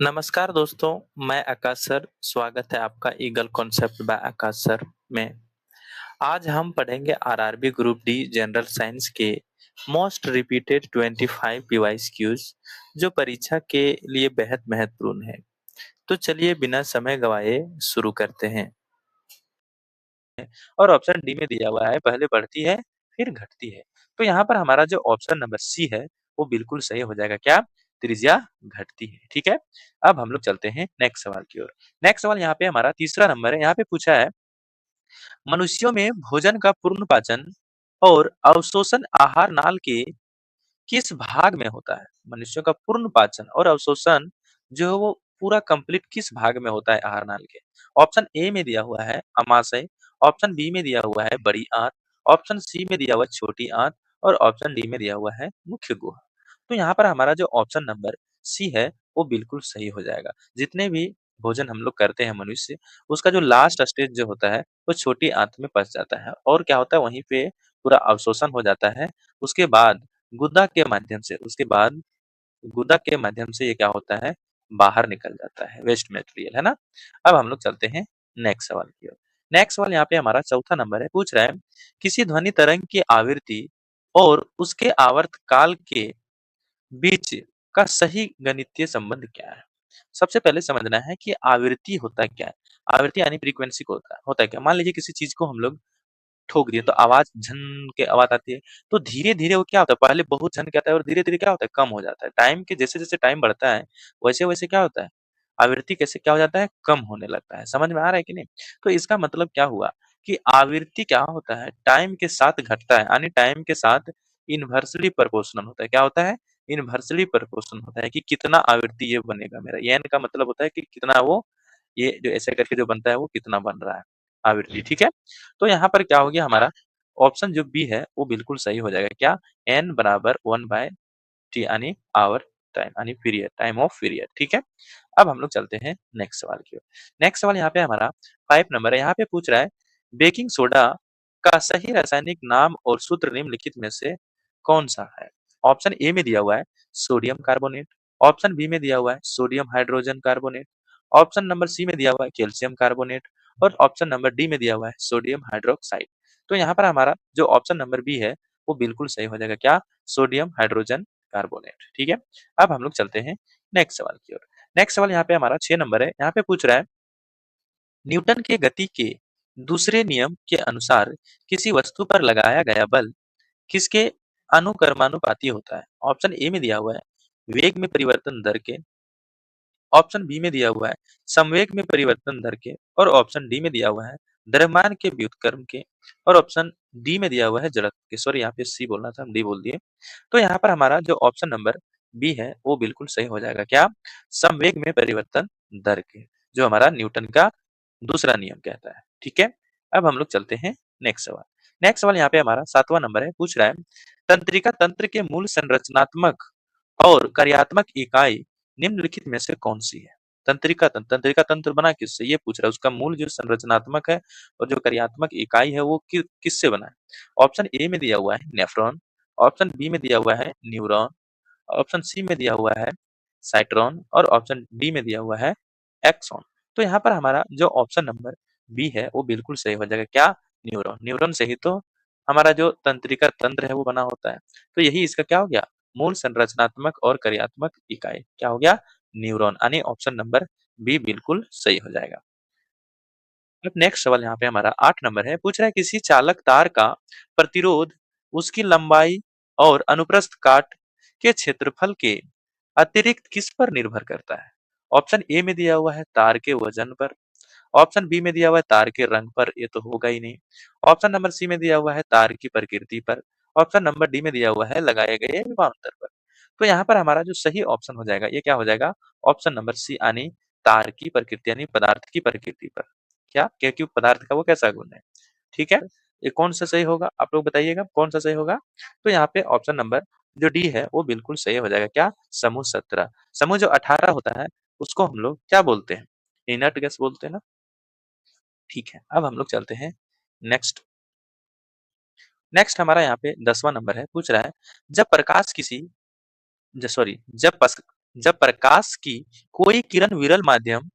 नमस्कार दोस्तों, मैं आकाश सर। स्वागत है आपका ईगल कॉन्सेप्ट बाय आकाश सर में। आज हम पढ़ेंगे RRB group D general science के मोस्ट रिपीटेड 25 पीवाईस क्यूज जो परीक्षा के लिए बेहद महत्वपूर्ण है। तो चलिए बिना समय गवाए शुरू करते हैं। और ऑप्शन डी में दिया हुआ है पहले बढ़ती है फिर घटती है। तो यहाँ पर हमारा जो ऑप्शन नंबर सी है वो बिल्कुल सही हो जाएगा। क्या? त्रिज्या घटती है। ठीक है। अब हम लोग चलते हैं नेक्स्ट सवाल की ओर। नेक्स्ट सवाल यहाँ पे हमारा तीसरा नंबर है। यहाँ पे पूछा है मनुष्यों में भोजन का पूर्ण पाचन और अवशोषण आहार नाल के किस भाग में होता है? मनुष्यों का पूर्ण पाचन और अवशोषण जो है वो पूरा कंप्लीट किस भाग में होता है आहार नाल के? ऑप्शन ए में दिया हुआ है अमाशय, ऑप्शन बी में दिया हुआ है बड़ी आंत, ऑप्शन सी में दिया हुआ है छोटी आंत और ऑप्शन डी में दिया हुआ है मुख्य गुहा। तो यहाँ पर हमारा जो ऑप्शन नंबर सी है वो बिल्कुल सही हो जाएगा। जितने भी भोजन हम लोग करते हैं मनुष्य, उसका जो लास्ट स्टेज जो होता है वो छोटी आंत में पच जाता है और क्या होता है वहीं पे पूरा अवशोषण हो जाता है। उसके बाद गुदा के माध्यम से उसके बाद गुदा के माध्यम से ये क्या होता है बाहर निकल जाता है वेस्ट मटेरियल, है ना। अब हम लोग चलते हैं नेक्स्ट सवाल की ओर। नेक्स्ट सवाल यहाँ पे हमारा चौथा नंबर है। पूछ रहा है किसी ध्वनि तरंग की आवृत्ति और उसके आवर्त काल के बीच का सही गणितीय संबंध क्या है? सबसे पहले समझना है कि आवृत्ति होता क्या है। आवृत्ति यानी फ्रीक्वेंसी को होता है क्या। मान लीजिए किसी चीज को हम लोग ठोक दिए तो आवाज झन के आवाज आती है। तो धीरे धीरे वो क्या होता है पहले बहुत झन के आता है और धीरे धीरे क्या होता है कम हो जाता है। टाइम के जैसे जैसे टाइम बढ़ता है वैसे वैसे क्या होता है आवृत्ति कैसे क्या हो जाता है कम होने लगता है। समझ में आ रहा है कि नहीं? तो इसका मतलब क्या हुआ कि आवृत्ति क्या होता है टाइम के साथ घटता है यानी टाइम के साथ इनवर्सली प्रोपोर्शनल होता है। क्या होता है? इनवर्सली प्रोपोर्शनल होता है कि कितना आवृत्ति ये बनेगा मेरा। एन का मतलब होता है कि कितना वो ये जो ऐसे करके जो बनता है वो कितना बन रहा है आवृत्ति। ठीक है। तो यहाँ पर क्या हो गया हमारा ऑप्शन जो बी है वो बिल्कुल सही हो जाएगा। क्या? एन बराबर 1/t यानी आवर टाइम यानी पीरियड टाइम ऑफ पीरियड। ठीक है। अब हम लोग चलते हैं नेक्स्ट सवाल की ओर। नेक्स्ट सवाल यहाँ पे हमारा 5 नंबर है। यहाँ पे पूछ रहा है बेकिंग सोडा का सही रासायनिक नाम और सूत्र निम्नलिखित में से कौन सा है? ऑप्शन ए में दिया हुआ है सोडियम कार्बोनेट, ऑप्शन बी में दिया हुआ है sodium hydrogen carbonate, option number C में दिया हुआ है कैल्शियम कार्बोनेट और ऑप्शन नंबर डी में दिया हुआ है सोडियम हाइड्रोक्साइड। तो यहाँ पर हमारा जो ऑप्शन नंबर बी है वो बिल्कुल सही हो जाएगा। क्या? Sodium hydrogen carbonate. ठीक है। अब हम लोग चलते हैं नेक्स्ट सवाल की ओर। नेक्स्ट सवाल यहाँ पे हमारा 6 नंबर है। यहाँ पे पूछ रहा है न्यूटन के गति के दूसरे नियम के अनुसार किसी वस्तु पर लगाया गया बल किसके अनुक्रमानुपाती होता है? ऑप्शन ए में दिया हुआ है वेग में परिवर्तन दर के, ऑप्शन बी में दिया हुआ है संवेग में परिवर्तन दर के और ऑप्शन डी में दिया हुआ है द्रव्यमान के व्युत्क्रम के और ऑप्शन डी में दिया हुआ है जड़त्व के। सॉरी यहाँ पे सी बोलना था हम डी बोल दिए। तो यहाँ पर हमारा जो ऑप्शन नंबर बी है वो बिल्कुल सही हो जाएगा। क्या? संवेग में परिवर्तन दर के जो हमारा न्यूटन का दूसरा नियम कहता है। ठीक है। अब हम लोग चलते हैं नेक्स्ट सवाल। नेक्स्ट सवाल यहाँ पे हमारा 7वां नंबर है। पूछ रहा है तंत्रिका तंत्र के मूल संरचनात्मक और कार्यात्मक इकाई निम्नलिखित में से कौन सी है? तंत्रिका तंत्र बना किससे ये पूछ रहा है। उसका मूल जो संरचनात्मक है और जो कार्यात्मक इकाई है वो किससे बना है? ऑप्शन ए में दिया हुआ है नेफ्रॉन, ऑप्शन बी में दिया हुआ है न्यूरॉन, ऑप्शन सी में दिया हुआ है साइट्रॉन और ऑप्शन डी में दिया हुआ है एक्सॉन। तो यहाँ पर हमारा जो ऑप्शन नंबर बी है वो बिल्कुल सही हो जाएगा। क्या? न्यूरॉन। न्यूरॉन से ही तो हमारा जो तंत्रिका तंत्र है वो बना होता है। तो यही इसका क्या हो गया मूल संरचनात्मक और कार्यात्मक इकाई क्या हो गया न्यूरॉन यानी ऑप्शन नंबर बी बिल्कुल सही हो जाएगा। अब नेक्स्ट सवाल यहाँ पे हमारा 8 नंबर है। पूछ रहा है किसी चालक तार का प्रतिरोध उसकी लंबाई और अनुप्रस्थ काट के क्षेत्रफल के अतिरिक्त किस पर निर्भर करता है? ऑप्शन ए में दिया हुआ है तार के वजन पर, ऑप्शन बी में दिया हुआ है तार के रंग पर, ये तो होगा ही नहीं। ऑप्शन नंबर सी में दिया हुआ है तार की प्रकृति पर, ऑप्शन नंबर डी में दिया हुआ है लगाए गए विभवांतर पर। तो यहाँ पर हमारा जो सही ऑप्शन हो जाएगा ये क्या हो जाएगा ऑप्शन नंबर सी यानी तार की प्रकृति यानी पदार्थ की प्रकृति पर। क्या? क्योंकि पदार्थ का वो कैसा गुण है। ठीक है। ये कौन सा सही होगा आप लोग बताइएगा कौन सा सही होगा। तो यहाँ पे ऑप्शन नंबर जो डी है वो बिल्कुल सही हो जाएगा। क्या? समूह 17। समूह जो 18 होता है उसको हम लोग क्या बोलते हैं? इनर्ट गैस बोलते हैं ना। ठीक है। अब हम लोग चलते हैं नेक्स्ट। नेक्स्ट हमारा यहाँ पे 10वां नंबर है। पूछ रहा है जब प्रकाश किसी सॉरी जब जब प्रकाश की कोई किरण विरल माध्यम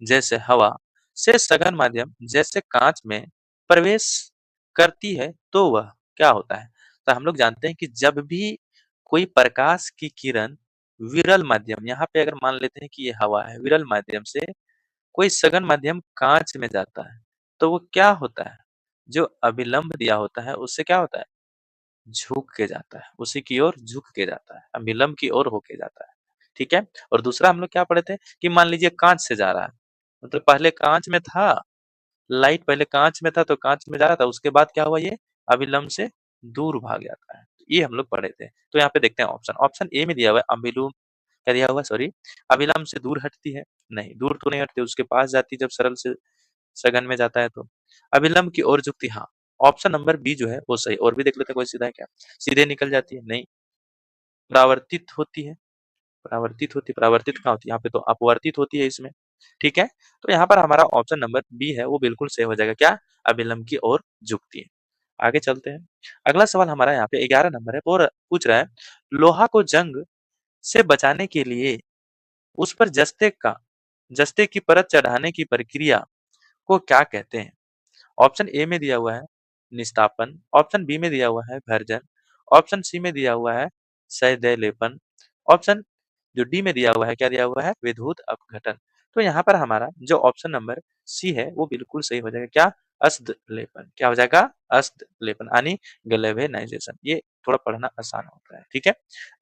जैसे हवा से सघन माध्यम जैसे कांच में प्रवेश करती है तो वह क्या होता है? तो हम लोग जानते हैं कि जब भी कोई प्रकाश की किरण विरल माध्यम, यहाँ पे अगर मान लेते हैं कि ये हवा है, विरल माध्यम से कोई सघन माध्यम कांच में जाता है, तो वो क्या होता है? जो अभिलंब दिया होता है उससे क्या होता है? झुक के जाता है, उसी की ओर झुक के जाता है, अभिलंब की ओर होके जाता है। ठीक है? और दूसरा हम लोग क्या पढ़े थे कि मान लीजिए कांच से जा रहा है, मतलब पहले कांच में था, लाइट पहले कांच में था तो कांच में जा रहा था, उसके बाद क्या हुआ ये अभिलंब से दूर भाग जाता है। ये हम लोग पढ़े थे। तो यहाँ पे देखते हैं ऑप्शन। ऑप्शन ए में दिया हुआ है अभिलुम क्या दिया हुआ है सॉरी, अभिलंब से दूर हटती है। नहीं, दूर तो नहीं हटती, उसके पास जाती है जब सरल से सघन में जाता है तो। अभिलंब की ओर झुकती, हाँ। ऑप्शन नंबर बी जो है वो सही। और भी देख लेते हैं कोई सीधा है क्या? सीधे निकल जाती है? नहीं। परावर्तित होती है। परावर्तित कहाँ होती है? यहाँ पे तो अपवर्तित होती है इसमें। ठीक है? तो यहाँ पर हमारा ऑप्शन नंबर बी है वो बिल्कुल सही हो जाएगा। क्या? अभिलंब की ओर झुकती है। आगे चलते हैं। अगला सवाल हमारा यहाँ पे 11 नंबर है और पूछ रहा है, लोहा को जंग से बचाने के लिए उस पर जस्ते की परत चढ़ाने की प्रक्रिया को क्या कहते हैं? ऑप्शन ए में दिया हुआ है निस्तापन, ऑप्शन बी में दिया हुआ है भर्जन, ऑप्शन सी में दिया हुआ है सैदय ऑप्शन जो डी में दिया हुआ है क्या दिया हुआ है? विद्युत अपघटन। तो यहाँ पर हमारा जो ऑप्शन नंबर सी है वो बिल्कुल सही हो जाएगा। क्या? अस्त लेपन। क्या हो जाएगा? अस्त लेपन यानी गैल्वेनाइजेशन। ये थोड़ा पढ़ना आसान होता है। ठीक है?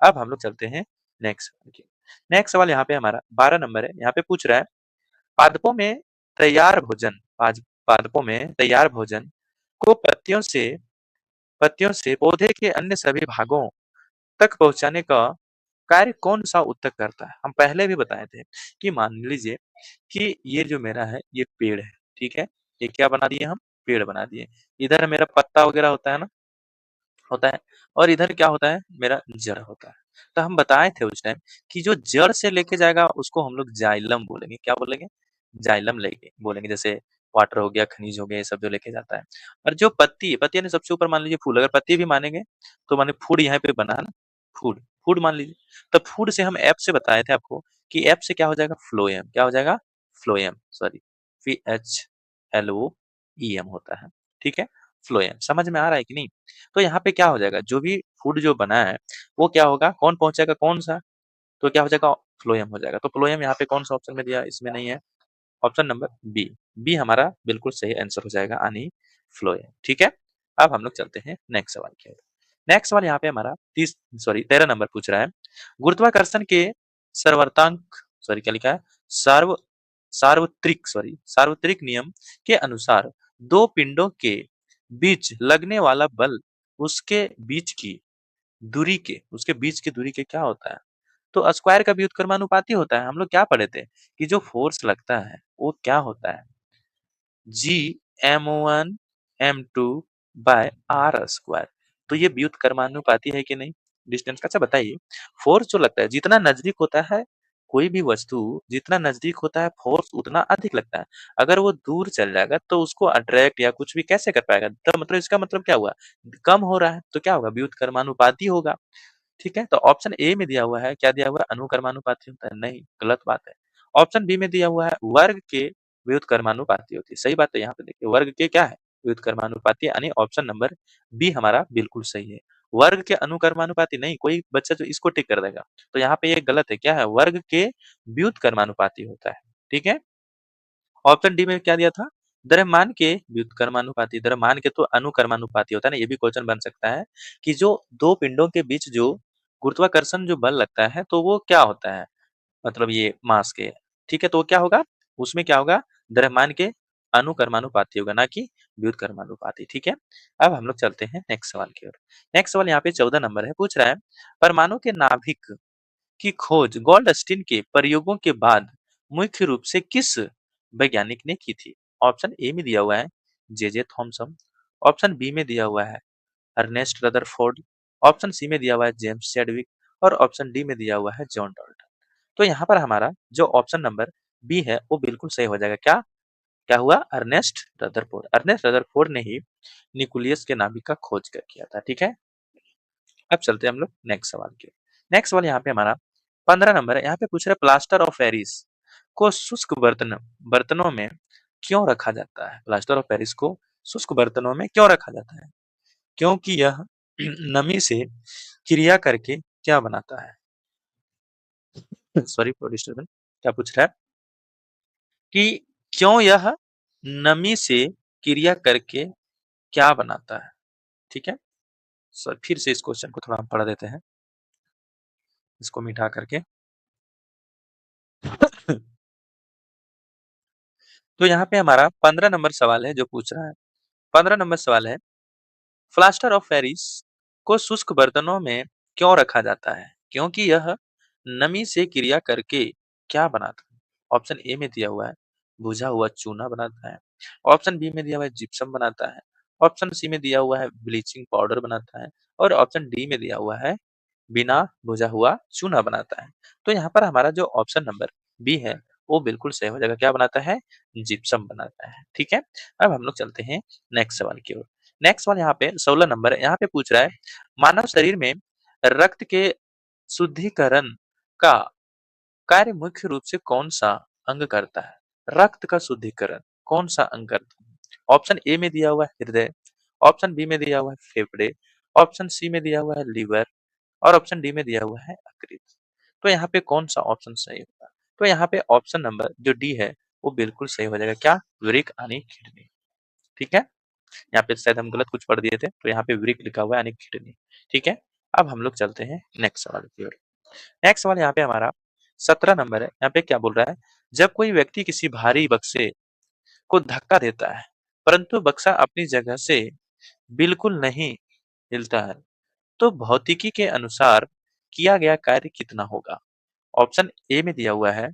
अब हम लोग चलते हैं नेक्स्ट सवाल की। नेक्स्ट सवाल यहाँ पे हमारा 12 नंबर है। यहाँ पे पूछ रहा है, पादपों में तैयार भोजन पादपों में तैयार भोजन को पत्तियों से पौधे के अन्य सभी भागों तक पहुंचाने का कार्य कौन सा ऊतक करता है? हम पहले भी बताए थे कि मान लीजिए कि ये जो मेरा है ये पेड़ है, ठीक है? ये क्या बना दिए हम? पेड़ बना दिए। इधर मेरा पत्ता वगैरह होता है ना, होता है, और इधर क्या होता है? मेरा जड़ होता है। तो हम बताए थे उस टाइम कि जो जड़ से लेके जाएगा उसको हम लोग जाइलम बोलेंगे। क्या बोलेंगे? जाइलम लेके बोलेंगे। जैसे वाटर हो गया, खनिज हो गया, ये सब जो लेके जाता है। और जो पत्ती है, पत्ती यानी सबसे ऊपर मान लीजिए फूल, अगर पत्ती भी मानेंगे तो माने फूड यहाँ पे बना है ना, फूड फूड मान लीजिए। तो फूड से हम एफ से बताए थे आपको कि एफ से क्या हो जाएगा? फ्लोएम। क्या हो जाएगा? फ्लोएम सॉरी, FHLOEM होता है। ठीक है? फ्लोएम। समझ में आ रहा है कि नहीं? तो यहाँ पे क्या हो जाएगा? जो भी फूड जो बना है वो क्या होगा? कौन पहुंचाएगा? कौन सा? तो क्या हो जाएगा? फ्लोएम हो जाएगा। तो फ्लोएम यहाँ पे कौन सा ऑप्शन में दिया? इसमें नहीं है। Option number B. बी हमारा बिल्कुल सही आंसर हो जाएगा यानी फ्लोएम। ठीक है? अब हम लोग चलते हैं नेक्स्ट सवाल की ओर। नेक्स्ट सवाल यहाँ पे हमारा 13 नंबर पूछ रहा है, गुरुत्वाकर्षण के सर्वर्तांक क्या लिखा है? सार्व सार्वत्रिक नियम के अनुसार दो पिंडों के बीच लगने वाला बल उसके बीच की दूरी के क्या होता है? तो स्क्वायर का व्युत्क्रमानुपाती होता है। हम लोग क्या पढ़े थे कि जो फोर्स लगता है वो क्या होता है? G m1 m2 by R square. तो ये व्युत्क्रमानुपाती है कि नहीं डिस्टेंस का? अच्छा बताइए, फोर्स जो लगता है जितना नजदीक होता है, कोई भी वस्तु जितना नजदीक होता है फोर्स उतना अधिक लगता है। अगर वो दूर चल जाएगा तो उसको अट्रैक्ट या कुछ भी कैसे कर पाएगा? तो मतलब इसका मतलब क्या हुआ? कम हो रहा है तो क्या होगा? व्युत्क्रमानुपाती होगा। ठीक है? तो ऑप्शन ए में दिया हुआ है क्या दिया हुआ है? अनुकर्मानुपाती होता है। नहीं, गलत बात है। ऑप्शन बी में दिया हुआ है वर्ग के व्युत्क्रमानुपाती होती है। सही बात है। यहाँ पे देखिए वर्ग के क्या है? व्युत्क्रमानुपाती यानी ऑप्शन नंबर बी हमारा बिल्कुल सही है। वर्ग के अनुकर्मानुपाती नहीं, कोई बच्चा जो इसको टिक कर देगा। तो यहाँ पे ये गलत है। क्या है? वर्ग के व्युत्क्रमानुपाती होता है। ठीक है? ऑप्शन डी में क्या दिया था? द्रव्यमान के व्युत्क्रमानुपाती। द्रव्यमान के तो अनुकर्मानुपाती होता है ना। ये भी क्वेश्चन बन सकता है कि जो दो पिंडों के बीच जो गुरुत्वाकर्षण जो बल लगता है तो वो क्या होता है? मतलब ये मास के। ठीक है? तो वो क्या होगा? उसमें क्या होगा? द्रव्यमान के अनुकर्मानुपाती होगा ना कि व्युत्क्रमानुपाती। ठीक है? अब हम लोग चलते हैं नेक्स्ट सवाल की ओर। नेक्स्ट सवाल यहाँ पे 14 नंबर है। पूछ रहा है, परमाणु के नाभिक की खोज गोल्डस्टीन के प्रयोगों के बाद मुख्य रूप से किस वैज्ञानिक ने की थी? ऑप्शन ए में दिया हुआ है जे थॉमसन, ऑप्शन बी में दिया हुआ है अर्नेस्ट रदरफोर्ड, ऑप्शन सी में दिया हुआ है जेम्स चैडविक और ऑप्शन डी में दिया हुआ है जॉन डाल्टन। तो यहाँ पर हमारा जो ऑप्शन नंबर बी है वो बिल्कुल सही हो जाएगा। क्या? क्या हुआ? अर्नेस्ट रदरफोर्ड ने ही न्यूक्लियस के नाभिक का खोज कर किया था। ठीक है? अब चलते हैं हम लोग नेक्स्ट सवाल की। नेक्स्ट सवाल यहाँ पे हमारा 15 नंबर है, यहाँ पे पूछ रहा है प्लास्टर ऑफ पेरिस को शुष्क बर्तनों में क्यों रखा जाता है? प्लास्टर ऑफ पेरिस को शुष्क बर्तनों में क्यों रखा जाता है? क्योंकि यह नमी से क्रिया करके क्या बनाता है? Sorry for disturbance. क्या पूछ रहा है कि क्यों यह नमी से क्रिया करके क्या बनाता है? ठीक है। फिर से इस क्वेश्चन को थोड़ा हम पढ़ देते हैं, इसको मिटा करके। तो यहाँ पे हमारा 15 नंबर सवाल है जो पूछ रहा है। 15 नंबर सवाल है, प्लास्टर ऑफ पेरिस को शुष्क बर्तनों में क्यों रखा जाता है? क्योंकि यह नमी से क्रिया करके क्या बनाता है? ऑप्शन ए में दिया हुआ है बुझा हुआ चूना बनाता है। ऑप्शन बी में दिया हुआ है जिप्सम बनाता है। ऑप्शन सी में दिया हुआ है ब्लीचिंग पाउडर बनाता है और ऑप्शन डी में दिया हुआ है बिना भुजा हुआ चूना बनाता है। तो यहाँ पर हमारा जो ऑप्शन नंबर बी है वो बिल्कुल सही हो जाएगा। क्या बनाता है? जिप्सम बनाता है। ठीक है। अब हम लोग चलते हैं नेक्स्ट सवाल की ओर। नेक्स्ट सवाल यहाँ पे 16 नंबर है। यहाँ पे पूछ रहा है मानव शरीर में रक्त के शुद्धिकरण का कार्य मुख्य रूप से कौन सा अंग करता है? रक्त का शुद्धिकरण कौन सा अंग करता है? ऑप्शन ए में दिया हुआ है हृदय। ऑप्शन बी में दिया हुआ है फेफड़े। ऑप्शन सी में दिया हुआ है लीवर और ऑप्शन डी में दिया हुआ है यकृत। तो यहाँ पे कौन सा ऑप्शन सही होगा? तो यहाँ पे ऑप्शन नंबर जो डी है वो बिल्कुल सही हो जाएगा। क्या? वृक्क यानी किडनी। ठीक है। यहाँ पे शायद हम गलत कुछ पढ़ दिए थे, तो यहाँ पे वृक्क लिखा हुआ है यानी किडनी। ठीक है। अब हम लोग चलते हैं नेक्स्ट सवाल की ओर। नेक्स्ट सवाल यहाँ पे हमारा 17 नंबर है। यहाँ पे क्या बोल रहा है, जब कोई व्यक्ति किसी भारी बक्से को धक्का देता है परंतु बक्सा अपनी जगह से बिल्कुल नहीं हिलता है, तो भौतिकी के अनुसार किया गया कार्य कितना होगा? ऑप्शन ए में दिया हुआ है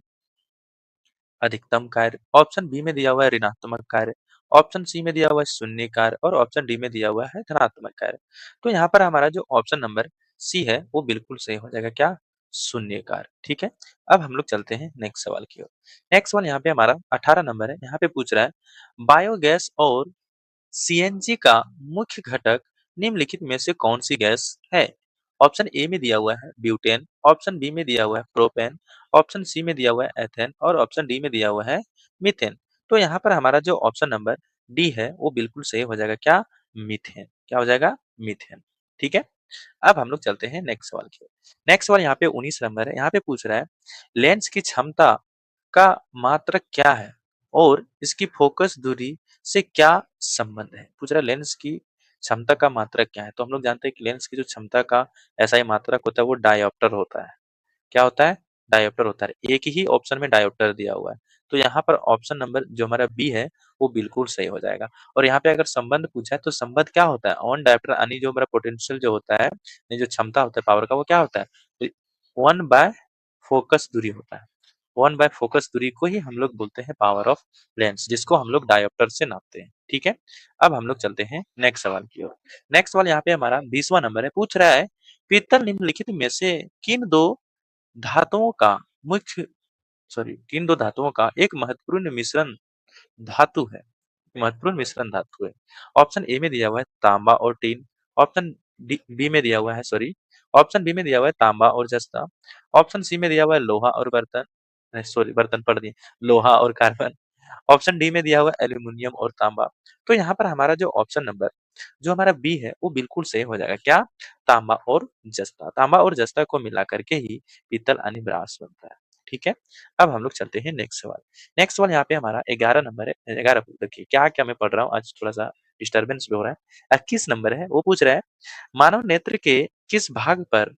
अधिकतम कार्य। ऑप्शन बी में दिया हुआ है ऋणात्मक कार्य। ऑप्शन सी में दिया हुआ है शून्य कार्य और ऑप्शन डी में दिया हुआ है धनात्मक कार्य। तो यहाँ पर हमारा जो ऑप्शन नंबर सी है वो बिल्कुल सही हो जाएगा। क्या? शून्य कार्य। ठीक है। अब हम लोग चलते हैं नेक्स्ट सवाल की ओर। नेक्स्ट सवाल यहाँ पे हमारा 18 नंबर है। यहाँ पे पूछ रहा है बायोगैस और सीएनजी का मुख्य घटक निम्नलिखित में से कौन सी गैस है? ऑप्शन ए में दिया हुआ है ब्यूटेन। ऑप्शन बी में दिया हुआ है प्रोपेन। ऑप्शन सी में दिया हुआ है एथेन और ऑप्शन डी में दिया हुआ है मीथेन। तो यहाँ पर हमारा जो ऑप्शन नंबर डी है वो बिल्कुल सही हो जाएगा। क्या? मीथेन। क्या हो जाएगा? मीथेन। ठीक है। अब हम लोग चलते हैं नेक्स्ट सवाल की ओर। नेक्स्ट सवाल यहाँ पे 19 नंबर है। यहाँ पे पूछ रहा है लेंस की क्षमता का मात्रक क्या है और इसकी फोकस दूरी से क्या संबंध है? पूछ रहा है लेंस की क्षमता का मात्रक क्या है? तो हम लोग जानते हैं कि लेंस की जो क्षमता का ऐसा ही मात्रक होता है वो डायोप्टर होता है। क्या होता है? डायोप्टर होता है। एक ही ऑप्शन में डायोप्टर दिया हुआ है। तो यहाँ पर ऑप्शन नंबर जो हमारा बी है वो बिल्कुल सही हो जाएगा। और यहाँ पे अगर संबंध पूछा है तो संबंध क्या होता है? ऑन डायोप्टर यानी जो हमारा पोटेंशियल जो होता है, यानी जो क्षमता होता है पावर का वो क्या होता है? तो 1 बाय फोकस दूरी होता है। 1 बाय फोकस दूरी को ही हम लोग बोलते हैं पावर ऑफ लेंस, जिसको हम लोग डायोप्टर से नापते हैं। ठीक है। अब हम लोग चलते हैं नेक्स्ट सवाल की ओर। नेक्स्ट सवाल यहाँ पे हमारा 20वां नंबर है। पूछ रहा है पीतल निम्नलिखित में से किन दो धातुओं का मुख्य किन दो धातुओं का एक महत्वपूर्ण मिश्रण धातु है? महत्वपूर्ण मिश्रण धातु है। ऑप्शन ए में दिया हुआ है तांबा और टीन। ऑप्शन बी में दिया हुआ है ऑप्शन बी में दिया हुआ है तांबा और जस्ता। ऑप्शन सी में दिया हुआ है लोहा और बर्तन, बर्तन पढ़ दिए, लोहा और कार्बन। ऑप्शन डी में दिया हुआ है एल्यूमिनियम और तांबा। तो यहाँ पर हमारा जो ऑप्शन नंबर जो हमारा बी है वो बिल्कुल सही हो जाएगा। क्या? तांबा और जस्ता। तांबा और जस्ता को मिला करके ही पीतल यानी ब्रास बनता है। ठीक है। अब हम लोग चलते हैं नेक्स्ट सवाल। नेक्स्ट सवाल यहाँ पे हमारा 11 नंबर है। 11 देखिए क्या-क्या मैं पढ़ रहा हूँ, आज थोड़ा-सा डिस्टर्बेंस भी हो रहा है। 21 नंबर है, वो पूछ रहा है मानव नेत्र के किस भाग पर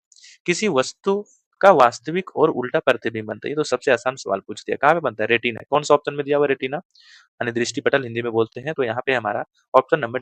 किसी वस्तु का वास्तविक और उल्टा प्रतिबिंब बनता है? ये तो सबसे आसान सवाल पूछ दिया। कहाँ पे बनता है? रेटिना। कौन सा ऑप्शन में दिया हुआ है रेटिना? यानी दृष्टि पटल हिंदी में बोलते हैं। तो यहाँ पे हमारा ऑप्शन नंबर